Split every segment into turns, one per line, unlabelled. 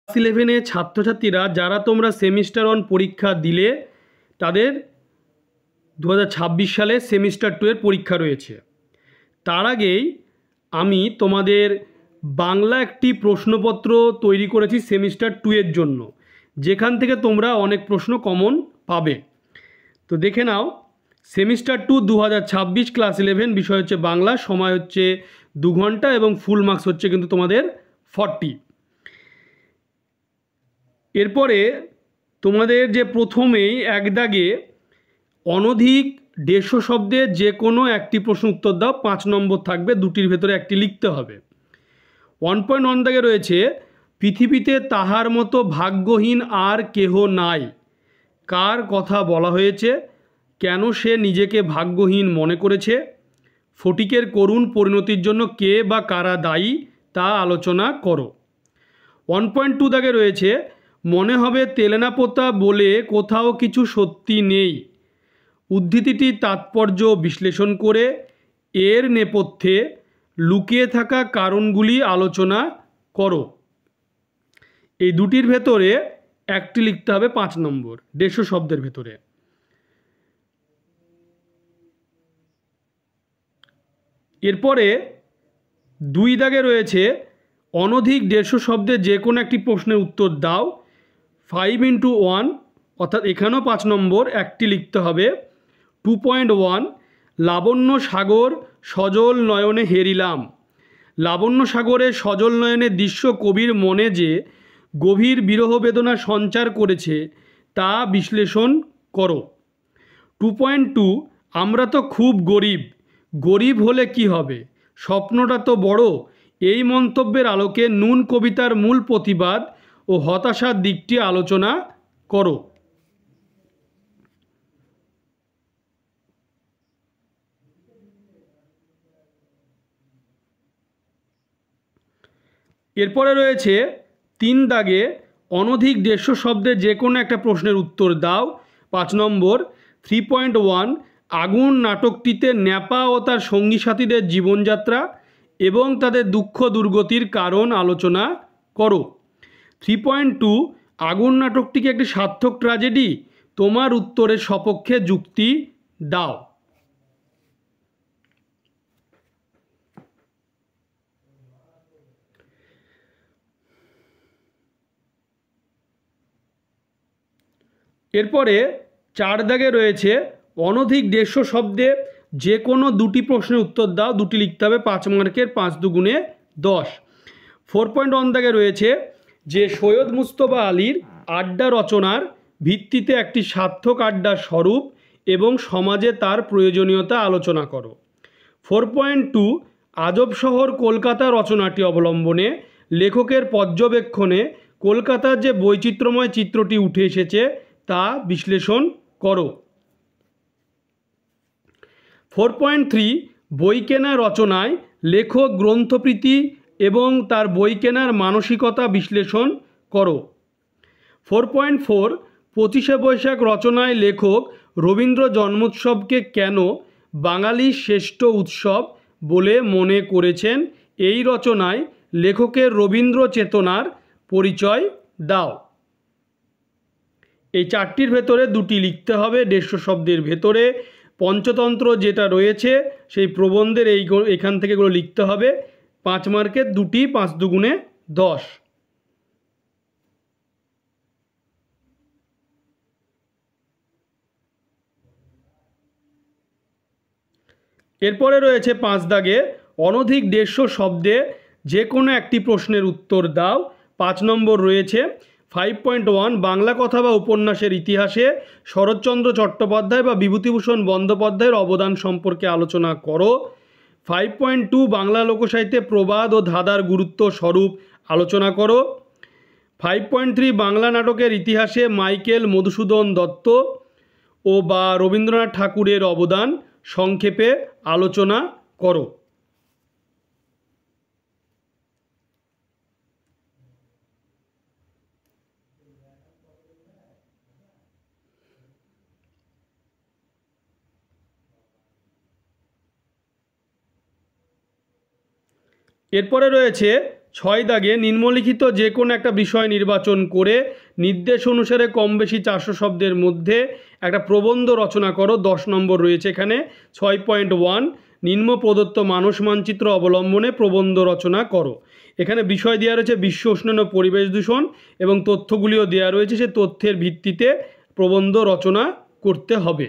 11-এ ছাত্রছাত্রীরা যারা তোমরা সেমিস্টার 1 পরীক্ষা দিলে তাদের 2026 সালে সেমিস্টার 2 এর পরীক্ষা রয়েছে। তার আগেই আমি তোমাদের বাংলা একটি প্রশ্নপত্র তৈরি করেছি সেমিস্টার 2 এর জন্য, যেখান থেকে তোমরা অনেক প্রশ্ন কমন পাবে। তো দেখে নাও, সেমিস্টার 2 2026 ক্লাস 11, বিষয় হচ্ছে বাংলা, সময় হচ্ছে 2 ঘন্টা এবং ফুল মার্কস হচ্ছে কিন্তু তোমাদের 40। এরপরে তোমাদের যে প্রথমেই এক দাগে অনধিক 150 শব্দে যে কোনো একটি প্রশ্ন উত্তর দাও, 5 নম্বর থাকবে, দুটির ভেতরে একটি লিখতে হবে। 1.1 দাগে রয়েছে পৃথিবীতে তাহার মতো ভাগ্যহীন আর কেহ নাই। কার কথা বলা হয়েছে? কেন সে নিজেকে ভাগ্যহীন মনে করেছে? ফটিকের করুণ পরিণতির জন্য কে বা কারা দায়ী তা আলোচনা করো। 1.2 দাগে রয়েছে মনে হবে তেলেনাপোতা বলে কোথাও কিছু সত্যি নেই। উদ্ধৃতিটির তাৎপর্য বিশ্লেষণ করে এর নেপথ্যে লুকিয়ে থাকা কারণগুলি আলোচনা করো। এই দুটির ভেতরে একটি লিখতে হবে 5 নম্বর 150 শব্দের ভেতরে। এরপরে 2 দাগে রয়েছে অনধিক 150 শব্দে যে কোনো একটি প্রশ্নের উত্তর দাও। 5x1, অর্থাৎ এখানেও 5 নম্বর একটি লিখতে হবে। 2.1 লাবণ্য সাগর সজল নয়নে হেরিলাম। লাবণ্য সাগরের সজল নয়নের দৃশ্য কবির মনে যে গভীর বিরহ বেদনা সঞ্চার করেছে তা বিশ্লেষণ করো। 2.2 আমরা তো খুব গরিব, গরিব হলে কি হবে, স্বপ্নটা তো বড়। এই মন্তব্যের আলোকে নুন কবিতার মূল প্রতিবাদ ও হতাশার দিকটি আলোচনা করো। এরপরে রয়েছে 3 দাগে অনধিক 150 শব্দে যে কোনো একটা প্রশ্নের উত্তর দাও। 5 নম্বর 3.1 আগুন নাটকটিতে ন্যাপা ও তার সঙ্গী সাথীদের জীবনযাত্রা এবং তাদের দুঃখ দুর্গতির কারণ আলোচনা করো। 3.2 আগুন নাটকটিকে একটি সার্থক ট্র্যাজেডি? তোমার উত্তরের সপক্ষে যুক্তি দাও। এরপরে 4 দাগে রয়েছে অনধিক 150 শব্দে যে কোনো দুটি প্রশ্নের উত্তর দাও, দুটি লিখতে হবে, 5 মার্কের, 5 দুগুণে 10। 4.1 দাগে রয়েছে যে সৈয়দ মুস্তফা আলীর আড্ডা রচনার ভিত্তিতে একটি সার্থক আড্ডার স্বরূপ এবং সমাজে তার প্রয়োজনীয়তা আলোচনা করো। 4.2 আজব শহর কলকাতা রচনাটি অবলম্বনে লেখকের পর্যবেক্ষণে কলকাতার যে বৈচিত্র্যময় চিত্রটি উঠে এসেছে তা বিশ্লেষণ করো। 4.3 বই কেনা রচনায় লেখক গ্রন্থপ্রীতি এবং তার বই কেনার মানসিকতা বিশ্লেষণ করো। 4.4 25শে বৈশাখ রচনায় লেখক রবীন্দ্র জন্মোৎসবকে কেন বাঙালির শ্রেষ্ঠ উৎসব বলে মনে করেছেন, এই রচনায় লেখকের রবীন্দ্র চেতনার পরিচয় দাও। এই 4টির ভেতরে দুটি লিখতে হবে 150 শব্দের ভেতরে। পঞ্চতন্ত্র যেটা রয়েছে সেই প্রবন্ধের এখান থেকে এগুলো লিখতে হবে, 5 মার্কের, দুটি, 5 দুগুণে 10। এরপরে রয়েছে 5 দাগে অনধিক 150 শব্দে যে কোনো একটি প্রশ্নের উত্তর দাও। 5 নম্বর রয়েছে 5.1 বাংলা কথা বা উপন্যাসের ইতিহাসে শরৎচন্দ্র চট্টোপাধ্যায় বা বিভূতিভূষণ বন্দ্যোপাধ্যায়ের অবদান সম্পর্কে আলোচনা করো। 5.2 বাংলা লোকসাহিত্যে প্রবাদ ও ধাঁধার গুরুত্ব স্বরূপ আলোচনা করো। 5.3 বাংলা নাটকের ইতিহাসে মাইকেল মধুসূদন দত্ত ও বা রবীন্দ্রনাথ ঠাকুরের অবদান সংক্ষেপে আলোচনা করো। এরপরে রয়েছে ছয় দাগে নিম্নলিখিত যে কোনো একটা বিষয় নির্বাচন করে নির্দেশ অনুসারে কম বেশি 400 শব্দের মধ্যে একটা প্রবন্ধ রচনা করো। 10 নম্বর রয়েছে এখানে। 6.1 নিম্ন প্রদত্ত মানস মানচিত্র অবলম্বনে প্রবন্ধ রচনা করো। এখানে বিষয় দেওয়া রয়েছে বিশ্ব উষ্ণায়ন ও পরিবেশ দূষণ এবং তথ্যগুলিও দেওয়া রয়েছে, সে তথ্যের ভিত্তিতে প্রবন্ধ রচনা করতে হবে।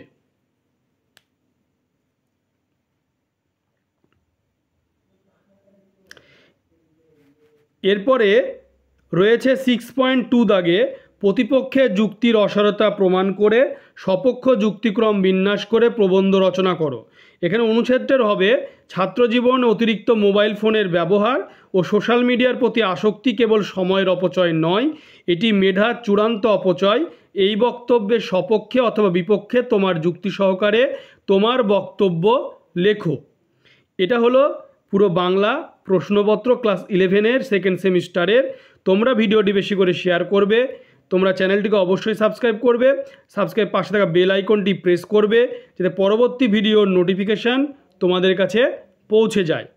এরপরে রয়েছে 6.2 দাগে প্রতিপক্ষের যুক্তির অসারতা প্রমাণ করে সপক্ষ যুক্তিক্রম বিন্যাস করে প্রবন্ধ রচনা করো। এখানে অনুচ্ছেদটার হবে ছাত্রজীবন অতিরিক্ত মোবাইল ফোনের ব্যবহার ও সোশ্যাল মিডিয়ার প্রতি আসক্তি কেবল সময়ের অপচয় নয়, এটি মেধার চূড়ান্ত অপচয়। এই বক্তব্যের সপক্ষে অথবা বিপক্ষে তোমার যুক্তি সহকারে তোমার বক্তব্য লেখো। এটা হলো পুরো বাংলা প্রশ্নপত্র ক্লাস 11-এর সেকেন্ড সেমিস্টারের। তোমরা ভিডিওটি বেশি করে শেয়ার করবে, তোমরা চ্যানেলটিকে অবশ্যই সাবস্ক্রাইব করবে, সাবস্ক্রাইব পাশে থাকা বেল আইকনটি প্রেস করবে যাতে পরবর্তী ভিডিওর নোটিফিকেশান তোমাদের কাছে পৌঁছে যায়।